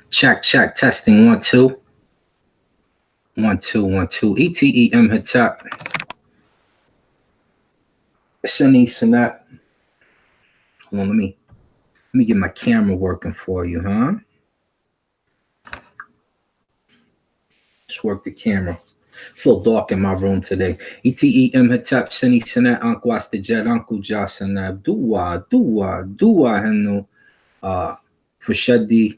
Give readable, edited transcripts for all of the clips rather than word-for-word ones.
Check, check, testing, 1 2. 1 2 1 2. ETEM Hatap. Sunny Sanat. Hold on, let me get my camera working for you, huh? Let's work the camera. It's a little dark in my room today. ETEM Hatap Sunny Sanat Ankwas the Jet Uncle Jasanab. Dua Henu for Shadi.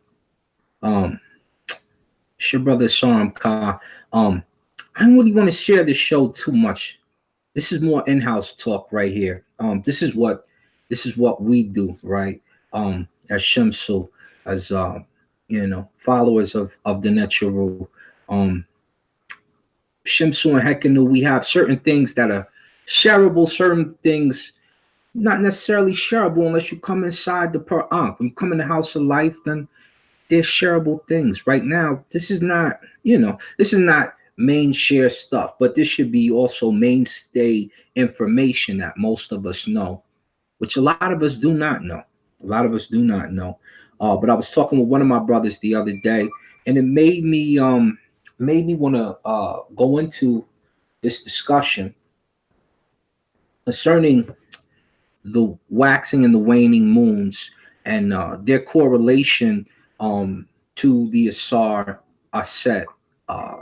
It's your brother Sharm Ka. I don't really want to share the show too much. This is more in-house talk right here. This is what we do, right? As Shamsu, as followers of the Necharu. Shamsu and Hekanu, we have certain things that are shareable, certain things not necessarily shareable unless you come inside the per Ankh. When you come in the house of life, then they're shareable things. Right now, this is not, this is not main share stuff, but this should be also mainstay information that most of us know, which a lot of us do not know. A lot of us do not know. But I was talking with one of my brothers the other day, and it made me want to go into this discussion concerning the waxing and the waning moons and their correlation to the Ausar Aset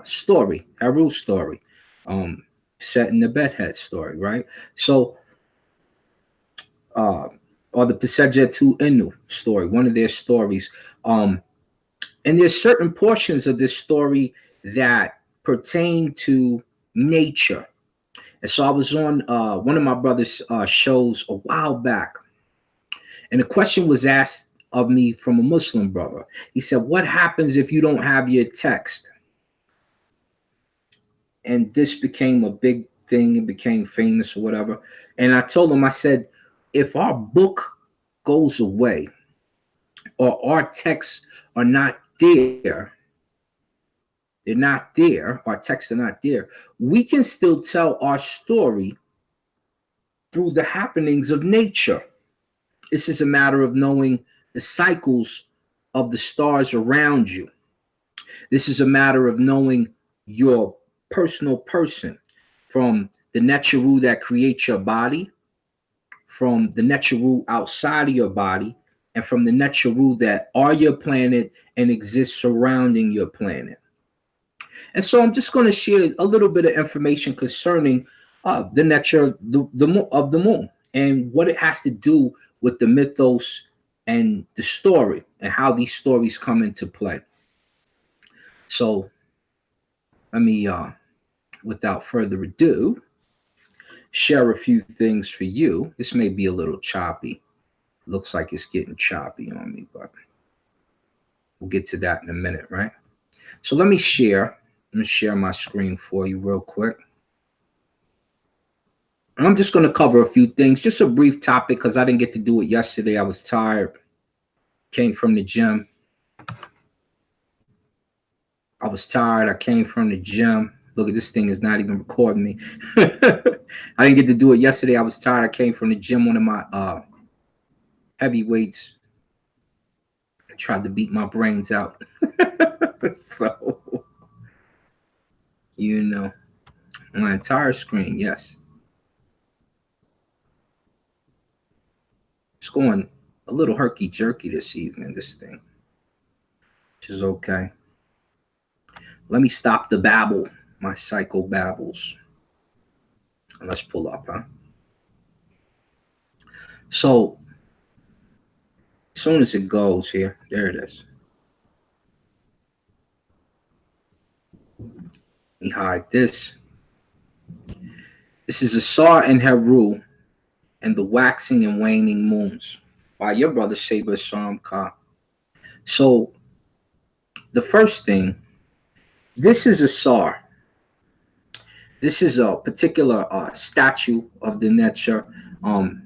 story, Heru story, set in the bedhead story, right? So, or the Pesejetu Inu story, one of their stories. And there's certain portions of this story that pertain to nature. And so I was on one of my brother's shows a while back, and the question was asked of me from a Muslim brother. He said, what happens if you don't have your text? And this became a big thing. It became famous or whatever. And I told him, I said, if our book goes away or our texts are not there, they're not there, our texts are not there, we can still tell our story through the happenings of nature. This is a matter of knowing the cycles of the stars around you. This is a matter of knowing your personal person, from the Necharu that creates your body, from the Necharu outside of your body, and from the Necharu that are your planet and exist surrounding your planet. And so I'm just going to share a little bit of information concerning the nature of the moon and what it has to do with the mythos and the story and how these stories come into play. So let me, without further ado, share a few things for you. This may be a little choppy. Looks like it's getting choppy on me, but we'll get to that in a minute, right? So let me share my screen for you real quick. I'm just going to cover a few things, just a brief topic, because I didn't get to do it yesterday. I was tired. Came from the gym. I was tired. I came from the gym. Look, at this thing is not even recording me. I didn't get to do it yesterday. I was tired. I came from the gym. One of my heavyweights tried to beat my brains out. So, my entire screen, yes. It's going a little herky-jerky this evening, this thing, which is okay. Let me stop the babble, my psycho babbles. Let's pull up, huh? So, as soon as it goes here, there it is. Let me hide this. This is Ausar and Heru and the waxing and waning moons by your brother Saber Sharm Ka. So, the first thing, this is Ausar. This is a particular statue of the Necha.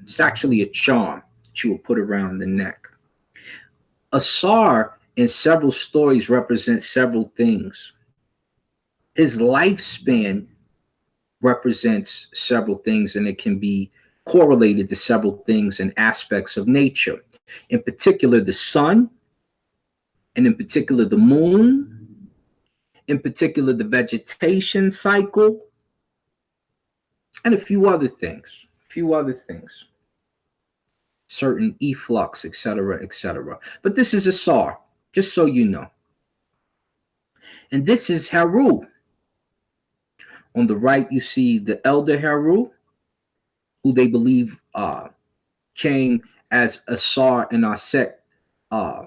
It's actually a charm that you will put around the neck. Ausar in several stories represents several things. His lifespan represents several things, and it can be correlated to several things and aspects of nature. In particular, the sun, and in particular the moon, in particular the vegetation cycle, and a few other things. Certain efflux, etc., etc. But this is Asar, just so you know. And this is Heru. On the right, you see the elder Heru, who they believe came as Asar and Aset uh,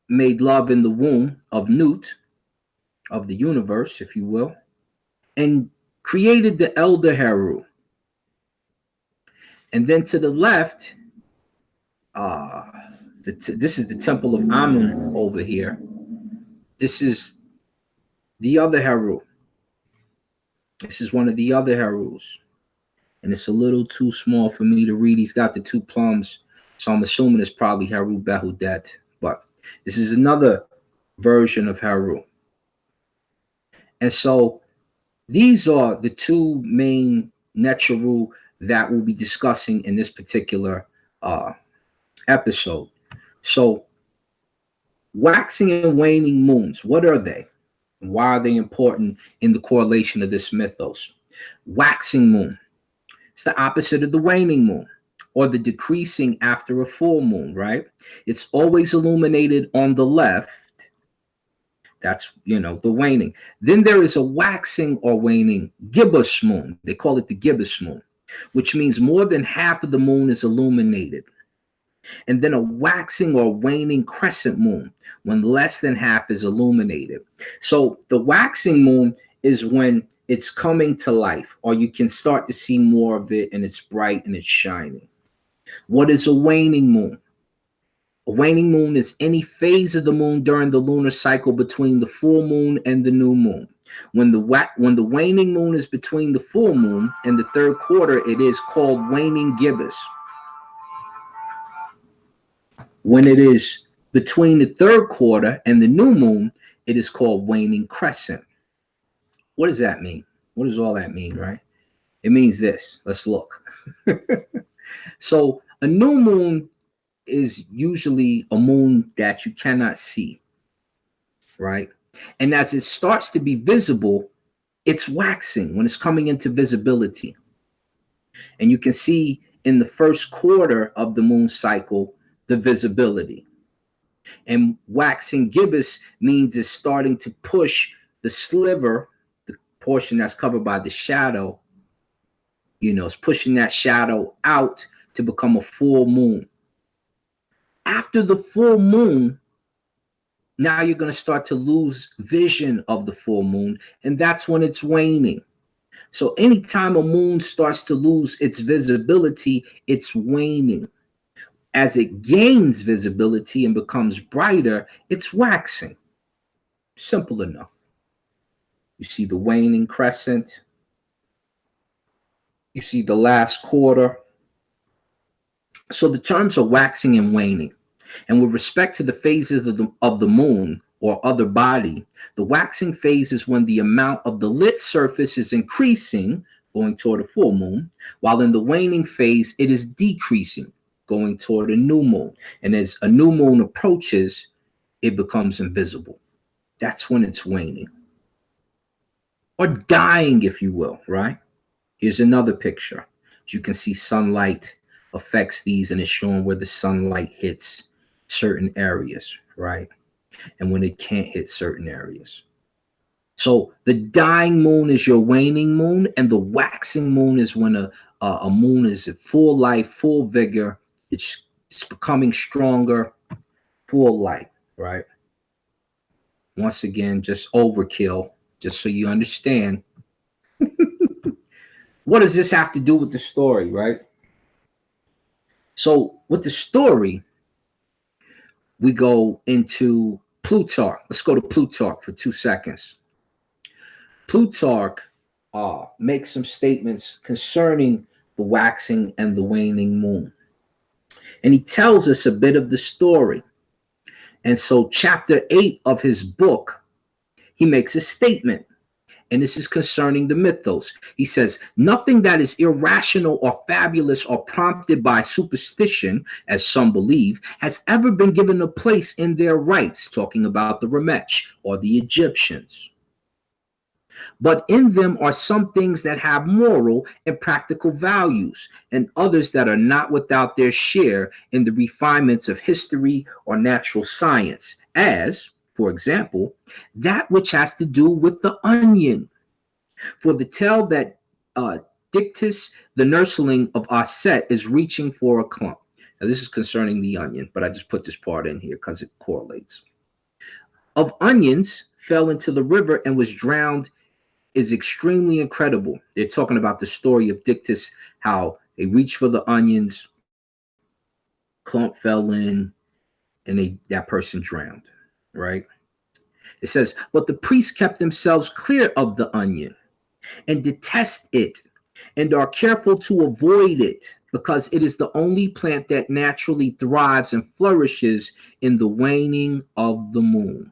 made love in the womb of Nut, of the universe, if you will, and created the elder Heru. And then to the left, this is the temple of Amun over here. This is the other Heru. This is one of the other Herus. And it's a little too small for me to read. He's got the two plums, so I'm assuming it's probably Heru Behudet. But this is another version of Heru. And so these are the two main Necharu that we'll be discussing in this particular episode. So waxing and waning moons, what are they? And why are they important in the correlation of this mythos? Waxing moon, it's the opposite of the waning moon, or the decreasing after a full moon, right? It's always illuminated on the left. That's, the waning. Then there is a waxing or waning gibbous moon. They call it the gibbous moon, which means more than half of the moon is illuminated. And then a waxing or waning crescent moon, when less than half is illuminated. So the waxing moon is when it's coming to life, or you can start to see more of it, and it's bright and it's shining. What is a waning moon? A waning moon is any phase of the moon during the lunar cycle between the full moon and the new moon. When the waning moon is between the full moon and the third quarter, it is called waning gibbous. When it is between the third quarter and the new moon, it is called waning crescent. What does that mean? What does all that mean, right? It means this. Let's look. So a new moon is usually a moon that you cannot see, right? And as it starts to be visible, it's waxing when it's coming into visibility. And you can see in the first quarter of the moon cycle, the visibility. And waxing gibbous means it's starting to push the sliver, the portion that's covered by the shadow, it's pushing that shadow out to become a full moon. After the full moon, now you're going to start to lose vision of the full moon, and that's when it's waning. So anytime a moon starts to lose its visibility, it's waning. As it gains visibility and becomes brighter, it's waxing. Simple enough. You see the waning crescent. You see the last quarter. So the terms are waxing and waning. And with respect to the phases of the moon or other body, the waxing phase is when the amount of the lit surface is increasing, going toward a full moon, while in the waning phase, it is decreasing, going toward a new moon. And as a new moon approaches, it becomes invisible. That's when it's waning. Or dying, if you will, right? Here's another picture. As you can see, sunlight affects these, and it's showing where the sunlight hits certain areas, right? And when it can't hit certain areas. So the dying moon is your waning moon, and the waxing moon is when a moon is at full life, full vigor. It's becoming stronger, full light, right? Once again, just overkill, just so you understand. What does this have to do with the story, right? So with the story, we go into Plutarch. Let's go to Plutarch for 2 seconds. Plutarch makes some statements concerning the waxing and the waning moon. And he tells us a bit of the story. And so chapter 8 of his book, he makes a statement. And this is concerning the mythos. He says, nothing that is irrational or fabulous or prompted by superstition, as some believe, has ever been given a place in their rites, talking about the Remech or the Egyptians. But in them are some things that have moral and practical values, and others that are not without their share in the refinements of history or natural science, as, for example, that which has to do with the onion. For the tale that Dictys, the nursling of Aset, is reaching for a clump. Now, this is concerning the onion, but I just put this part in here because it correlates. Of onions fell into the river and was drowned is extremely incredible. They're talking about the story of Dictys, how they reached for the onions, clump fell in, and that person drowned, right? It says, but the priests kept themselves clear of the onion and detest it and are careful to avoid it because it is the only plant that naturally thrives and flourishes in the waning of the moon.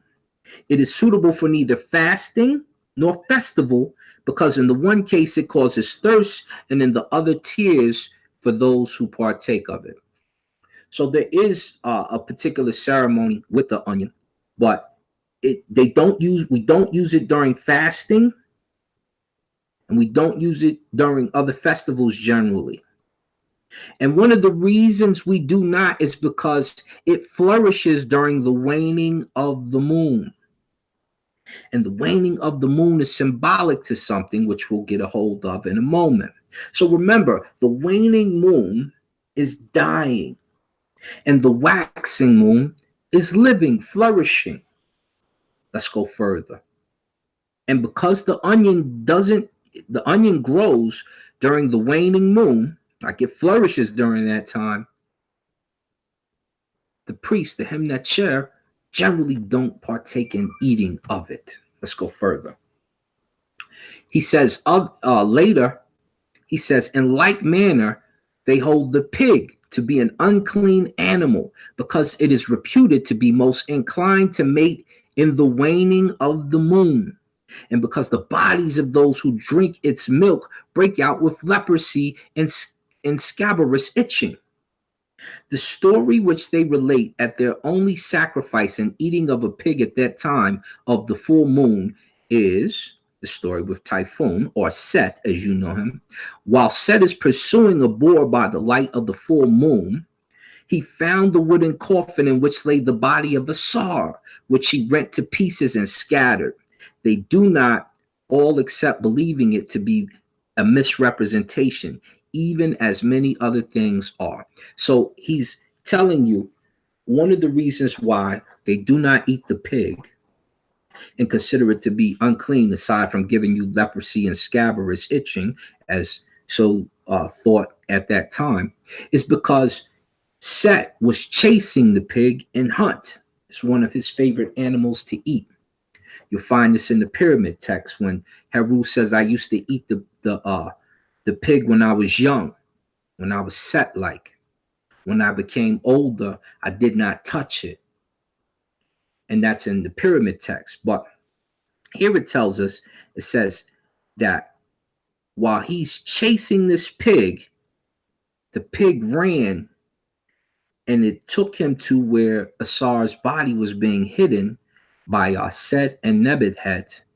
It is suitable for neither fasting nor festival because in the one case it causes thirst and in the other tears for those who partake of it. So there is a particular ceremony with the onion, but we don't use it during fasting, and we don't use it during other festivals generally. And one of the reasons we do not is because it flourishes during the waning of the moon. And the waning of the moon is symbolic to something which we'll get a hold of in a moment. So remember, the waning moon is dying, and the waxing moon is living, flourishing. Let's go further. And because the onion grows during the waning moon, like it flourishes during that time, the priests, the Himnatcher, generally don't partake in eating of it. Let's go further. He says later, he says, in like manner, they hold the pig to be an unclean animal because it is reputed to be most inclined to mate in the waning of the moon, and because the bodies of those who drink its milk break out with leprosy and scabrous itching. The story which they relate at their only sacrifice and eating of a pig at that time of the full moon is the story with Typhoon, or Set as you know him. While Set is pursuing a boar by the light of the full moon, he found the wooden coffin in which lay the body of Ausar, which he rent to pieces and scattered. They do not all accept believing it to be a misrepresentation, even as many other things are. So he's telling you one of the reasons why they do not eat the pig and consider it to be unclean, aside from giving you leprosy and scabrous itching, as so thought at that time, is because Set was chasing the pig in hunt. It's one of his favorite animals to eat. You'll find this in the pyramid text when Horus says, I used to eat the pig when I was young, when I was Set-like. When I became older, I did not touch it. And that's in the pyramid text. But here it tells us, it says that while he's chasing this pig, the pig ran, and it took him to where Asar's body was being hidden by Set and Nebuchadnezzar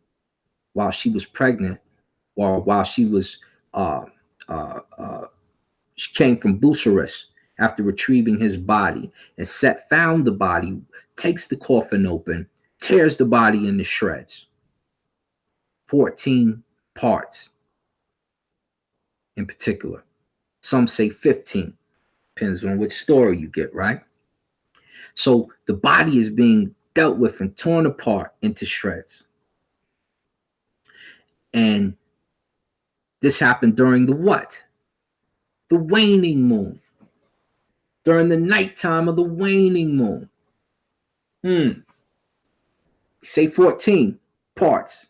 while she was pregnant, or while she was she came from Osiris after retrieving his body. And Set found the body, takes the coffin open, tears the body into shreds. 14 parts in particular. Some say 15. Depends on which story you get, right? So the body is being dealt with and torn apart into shreds. And this happened during the what? The waning moon. During the nighttime of the waning moon. Say 14 parts.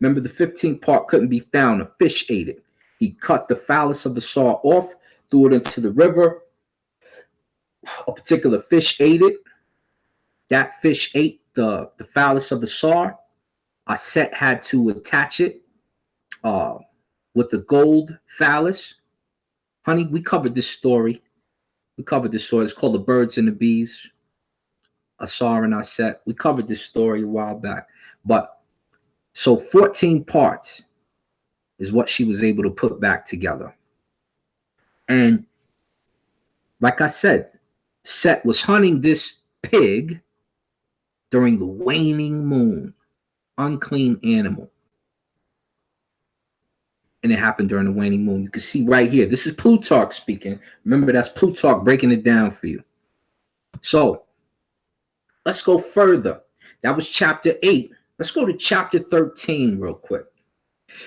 Remember, the 15th part couldn't be found. A fish ate it. He cut the phallus of the saw off, threw it into the river. A particular fish ate it. That fish ate the phallus of the saw. Set had to attach it with a gold phallus. Honey, we covered this story. It's called The Birds and the Bees. Ausar and Set. We covered this story a while back. But so 14 parts is what she was able to put back together. And like I said, Set was hunting this pig during the waning moon, unclean animal. And it happened during the waning moon. You can see right here. This is Plutarch speaking. Remember, that's Plutarch breaking it down for you. So let's go further. That was chapter 8. Let's go to chapter 13 real quick.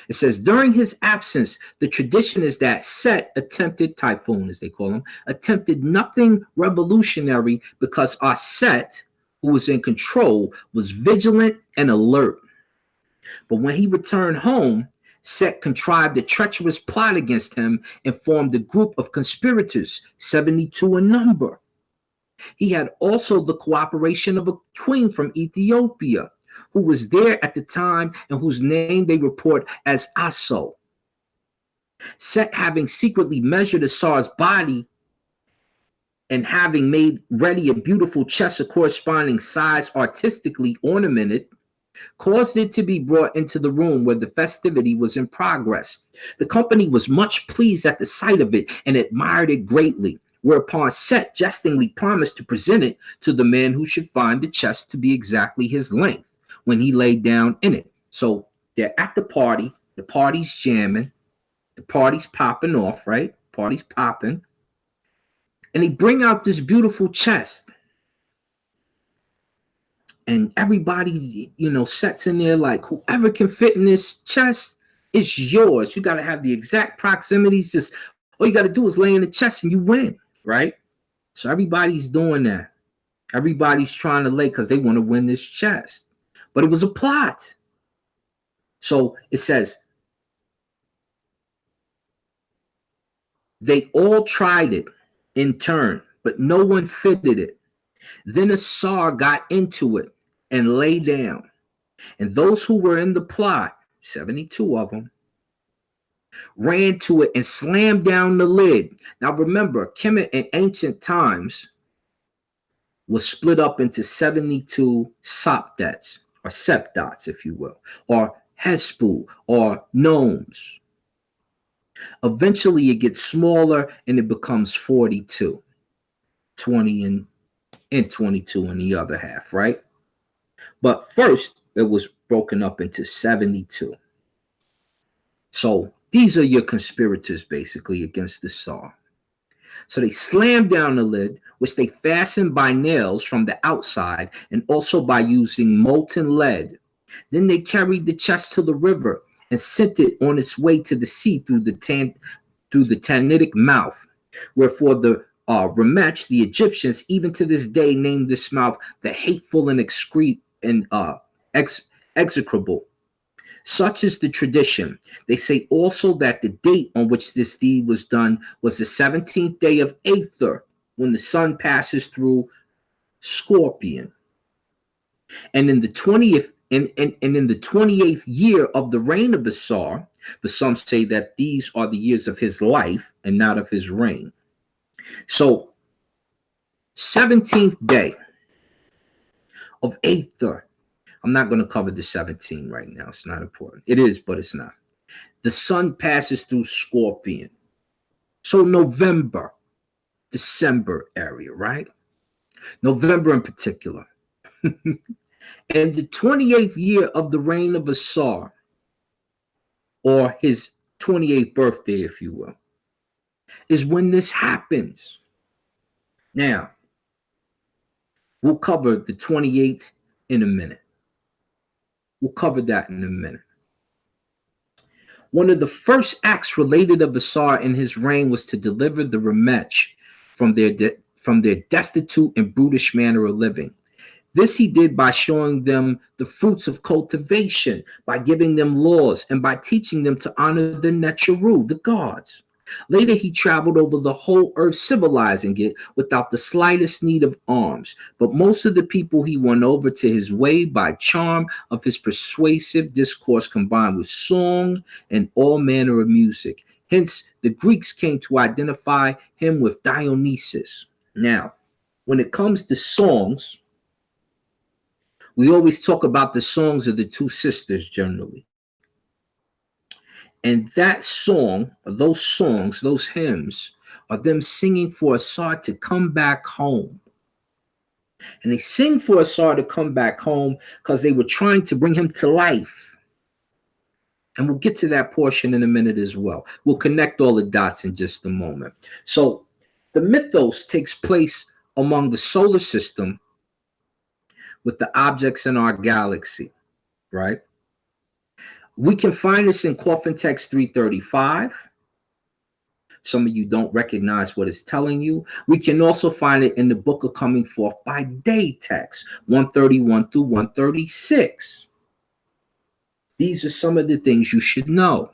It says, during his absence, the tradition is that Set attempted, Typhoon as they call him, attempted nothing revolutionary because our Set, who was in control, was vigilant and alert. But when he returned home, Set contrived a treacherous plot against him and formed a group of conspirators, 72 in number. He had also the cooperation of a queen from Ethiopia, who was there at the time and whose name they report as Aso. Set, having secretly measured Asar's body and having made ready a beautiful chest of corresponding size artistically ornamented, caused it to be brought into the room where the festivity was in progress. The company was much pleased at the sight of it and admired it greatly, whereupon Set jestingly promised to present it to the man who should find the chest to be exactly his length when he laid down in it. So they're at the party's jamming, the party's popping off, right? Party's popping. And they bring out this beautiful chest. And everybody, Set's in there like, whoever can fit in this chest, it's yours. You got to have the exact proximities. Just all you got to do is lay in the chest and you win, right? So everybody's doing that. Everybody's trying to lay because they want to win this chest. But it was a plot. So it says, they all tried it in turn, but no one fitted it. Then Ausar got into it and lay down. And those who were in the plot, 72 of them, ran to it and slammed down the lid. Now remember, Kemet in ancient times was split up into 72 saptats, or septots, if you will, or hespu, or gnomes. Eventually it gets smaller and it becomes 42, 20 and 22 in the other half, right? But first it was broken up into 72. So these are your conspirators basically against the Tsar. So they slammed down the lid, which they fastened by nails from the outside and also by using molten lead. Then they carried the chest to the river and sent it on its way to the sea through the Tanitic mouth. Wherefore the Remech, the Egyptians, even to this day, named this mouth the hateful and execrable. Such is the tradition. They say also that the date on which this deed was done was the 17th day of Aether, when the sun passes through Scorpion. And in the 20th and in the 28th year of the reign of the Tsar, but some say that these are the years of his life and not of his reign. So 17th day of Aether. I'm not going to cover the 17 right now. It's not important. It is, but it's not. The sun passes through Scorpion. So November, December area, right? November in particular. And the 28th year of the reign of Ausar, or his 28th birthday, if you will, is when this happens. Now, we'll cover the 28th in a minute. We'll cover that in a minute. One of the first acts related of Ausar in his reign was to deliver the Remech from their destitute and brutish manner of living. This he did by showing them the fruits of cultivation, by giving them laws, and by teaching them to honor the Necharu, the gods. Later, he traveled over the whole earth, civilizing it without the slightest need of arms. But most of the people he won over to his way by charm of his persuasive discourse combined with song and all manner of music. Hence, the Greeks came to identify him with Dionysus. Now, when it comes to songs, we always talk about the songs of the two sisters generally. And that song, or those songs, those hymns, are them singing for Ausar to come back home. And they sing for Ausar to come back home because they were trying to bring him to life. And we'll get to that portion in a minute as well. We'll connect all the dots in just a moment. So the mythos takes place among the solar system with the objects in our galaxy, right? We can find this in Coffin Text 335. Some of you don't recognize what it's telling you. We can also find it in the Book of Coming Forth by Day text, 131 through 136. These are some of the things you should know.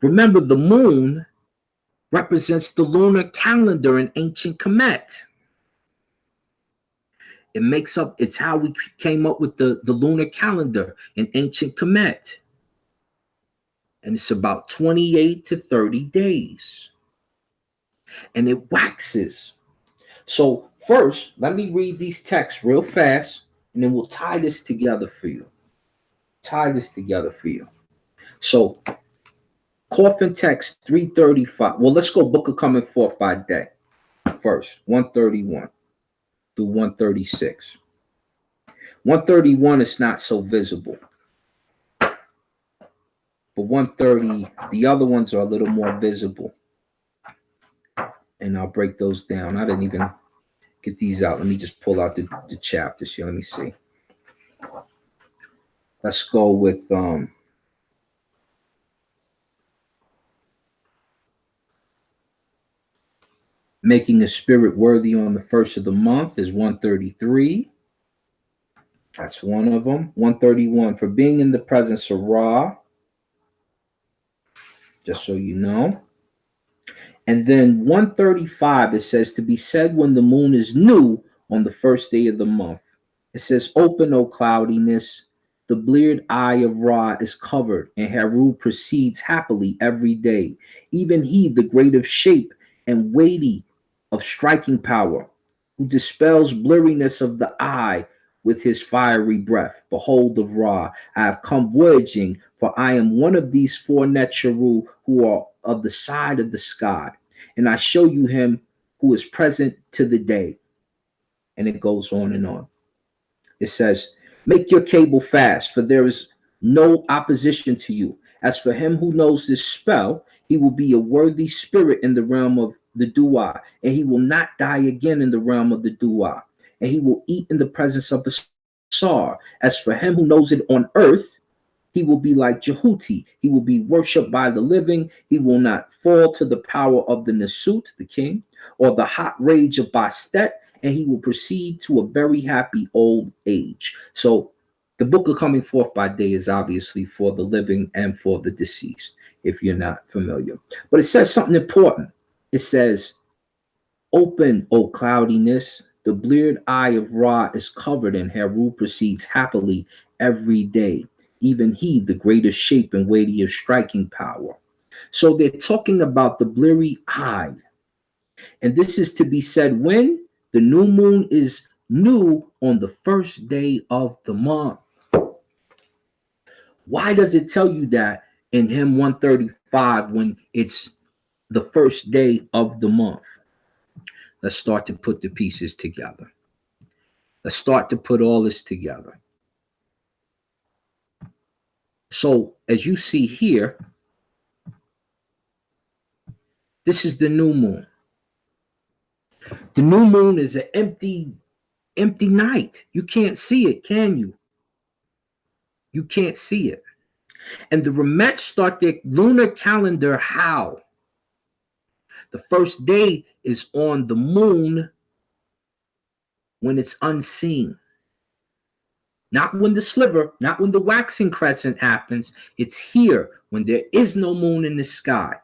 Remember, the moon represents the lunar calendar in ancient Kemet. It's how we came up with the lunar calendar in ancient Kemet. And it's about 28 to 30 days. And it waxes. So first, let me read these texts real fast, and then we'll tie this together for you. So Coffin Text 335. Well, let's go Book of Coming Forth by Day first, 131 through 136. 131 is not so visible. But 130, the other ones are a little more visible. And I'll break those down. I didn't even get these out. Let me just pull out the chapters here. Let me see. Let's go with making a spirit worthy on the first of the month is 133. That's one of them. 131, for being in the presence of Ra. Just so you know. And then 135, it says, to be said when the moon is new on the first day of the month. It says, open, O cloudiness. The bleared eye of Ra is covered, and Heru proceeds happily every day. Even he, the great of shape and weighty of striking power, who dispels bleariness of the eye with his fiery breath. Behold of Ra, I have come voyaging, for I am one of these four Netcharu who are of the side of the sky, and I show you him who is present to the day. And it goes on and on. It says, make your cable fast, for there is no opposition to you. As for him who knows this spell, he will be a worthy spirit in the realm of the Dua, and he will not die again in the realm of the Dua, and he will eat in the presence of the Sar. As for him who knows it on earth, he will be like Jehuti. He will be worshipped by the living. He will not fall to the power of the Nasut, the king, or the hot rage of Bastet, and he will proceed to a very happy old age. So the Book of Coming Forth by Day is obviously for the living and for the deceased, if you're not familiar. But it says something important. It says, open, O cloudiness. The bleared eye of Ra is covered, and Heru proceeds happily every day. Even he, the greatest shape and weighty of striking power. So they're talking about the bleary eye. And this is to be said when the new moon is new on the first day of the month. Why does it tell you that in hymn 135 when it's the first day of the month? Let's start to put the pieces together. Let's start to put all this together. So as you see here, this is the new moon. The new moon is an empty night. You can't see it, can you? You can't see it. And the Ramet start their lunar calendar how? The first day is on the moon when it's unseen. Not when the sliver, not when the waxing crescent happens. It's here when there is no moon in the sky.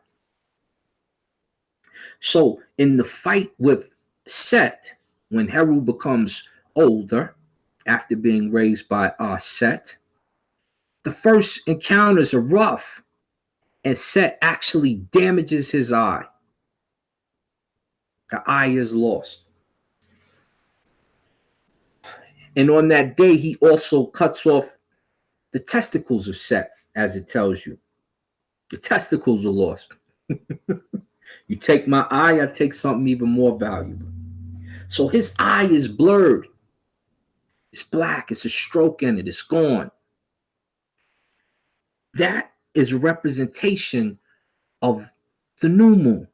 So in the fight with Set, when Heru becomes older after being raised by Set, the first encounters are rough, and Set actually damages his eye. The eye is lost. And on that day, he also cuts off the testicles of Set, as it tells you. The testicles are lost. You take my eye, I take something even more valuable. So his eye is blurred. It's black. It's a stroke in it. It's gone. That is a representation of the new moon.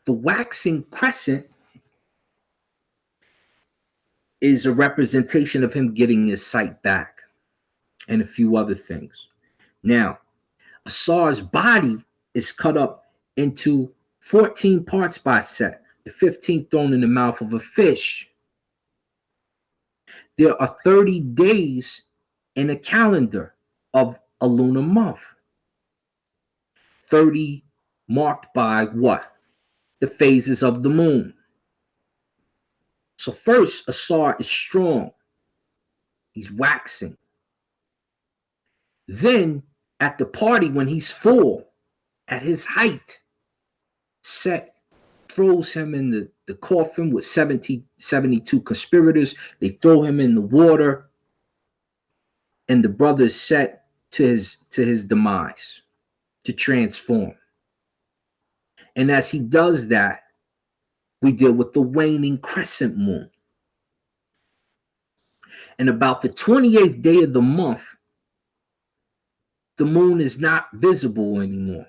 The waxing crescent is a representation of him getting his sight back and a few other things. Now, Ausar's body is cut up into 14 parts by Set, the 15th thrown in the mouth of a fish. There are 30 days in a calendar of a lunar month. 30 marked by what? The phases of the moon. So first, Ausar is strong. He's waxing. Then at the party, when he's full, at his height, Set throws him in the coffin with 72 conspirators. They throw him in the water, and the brother is set to his demise, to transform. And as he does that, we deal with the waning crescent moon. And about the 28th day of the month, the moon is not visible anymore.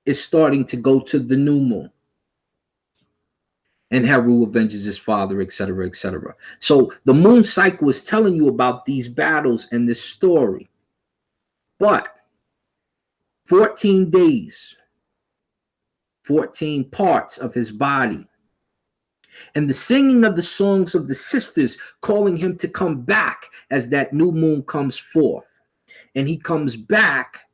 It's starting to go to the new moon. And Heru avenges his father, etc., etc. So the moon cycle is telling you about these battles and this story. But 14 days, 14 parts of his body, and the singing of the songs of the sisters calling him to come back as that new moon comes forth. And he comes back.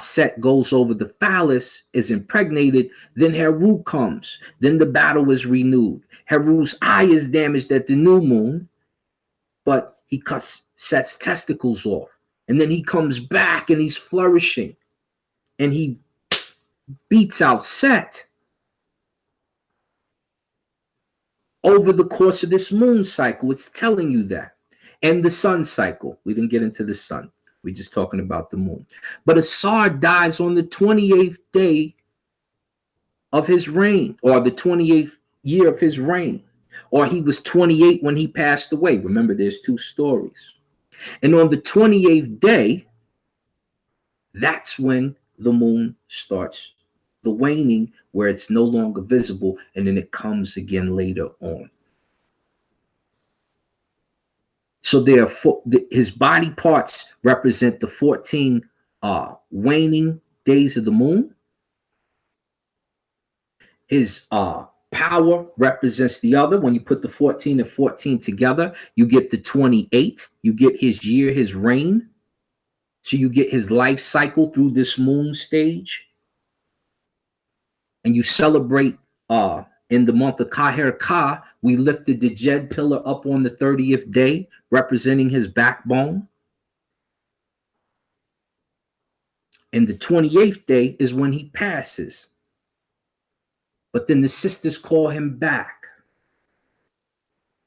Set goes over the phallus, is impregnated. Then Heru comes. Then the battle is renewed. Heru's eye is damaged at the new moon, but he cuts Set's testicles off. And then he comes back and he's flourishing. And he beats out Set over the course of this moon cycle. It's telling you that. And the sun cycle. We didn't get into the sun. We're just talking about the moon. But Ausar dies on the 28th day of his reign, or the 28th year of his reign. Or he was 28 when he passed away. Remember, there's two stories. And on the 28th day, that's when the moon starts the waning, where it's no longer visible, and then it comes again later on. So his body parts represent the 14 waning days of the moon. His power represents the other. When you put the 14 and 14 together, you get the 28. You get his year, his reign. So you get his life cycle through this moon stage. And you celebrate in the month of Kaher Ka, we lifted the Jed pillar up on the 30th day, representing his backbone. And the 28th day is when he passes. But then the sisters call him back.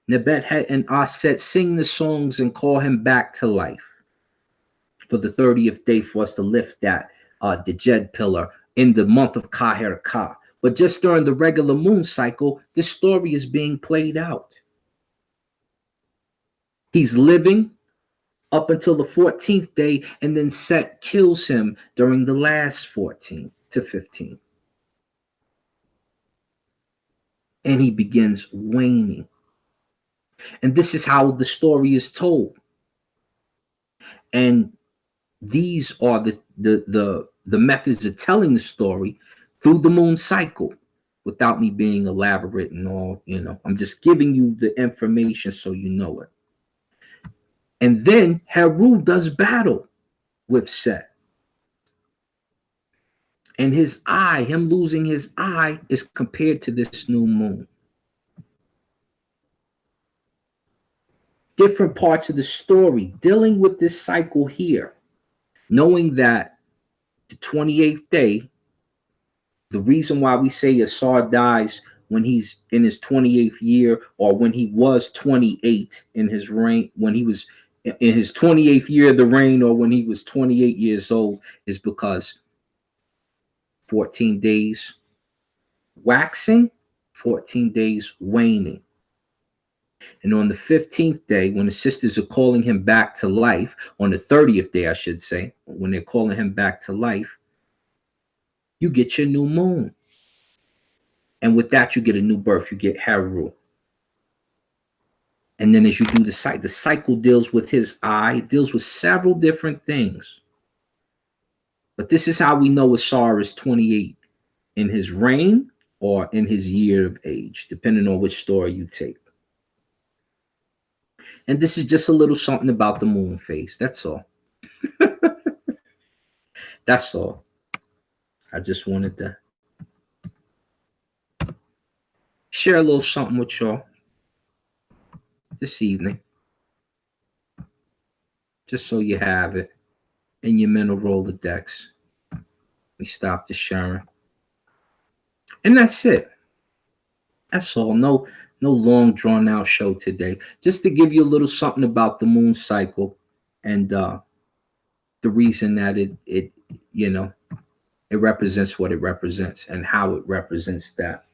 Nebet and Aset sing the songs and call him back to life for the 30th day for us to lift that the Jed pillar in the month of Kaher Ka. But just during the regular moon cycle, this story is being played out. He's living up until the 14th day, and then Set kills him during the last 14 to 15. And he begins waning. And this is how the story is told. And these are the methods of telling the story through the moon cycle, without me being elaborate and all, I'm just giving you the information so you know it. And then Heru does battle with Set. And his eye, him losing his eye, is compared to this new moon. Different parts of the story dealing with this cycle here, knowing that the 28th day, the reason why we say Ausar dies when he's in his 28th year, or when he was 28 in his reign, when he was in his 28th year of the reign, or when he was 28 years old, is because 14 days waxing, 14 days waning. And on the 15th day, when the sisters are calling him back to life, on the 30th day, I should say, when they're calling him back to life, you get your new moon. And with that, you get a new birth. You get Haru. And then as you do the cycle deals with his eye, it deals with several different things. But this is how we know Ausar is 28 in his reign or in his year of age, depending on which story you take. And this is just a little something about the moon phase. That's all. That's all. I just wanted to share a little something with y'all this evening, just so you have it in your mental Rolodex. We stop the sharing. And that's it. That's all. No long drawn out show today. Just to give you a little something about the moon cycle and the reason that it represents what it represents and how it represents that.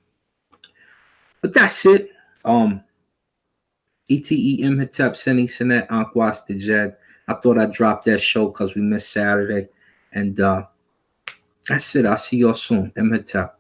But that's it. ETE Imhotep Seni Senet Ankwas Dejed. I thought I'd drop that show because we missed Saturday. And that's it. I'll see y'all soon. Imhotep.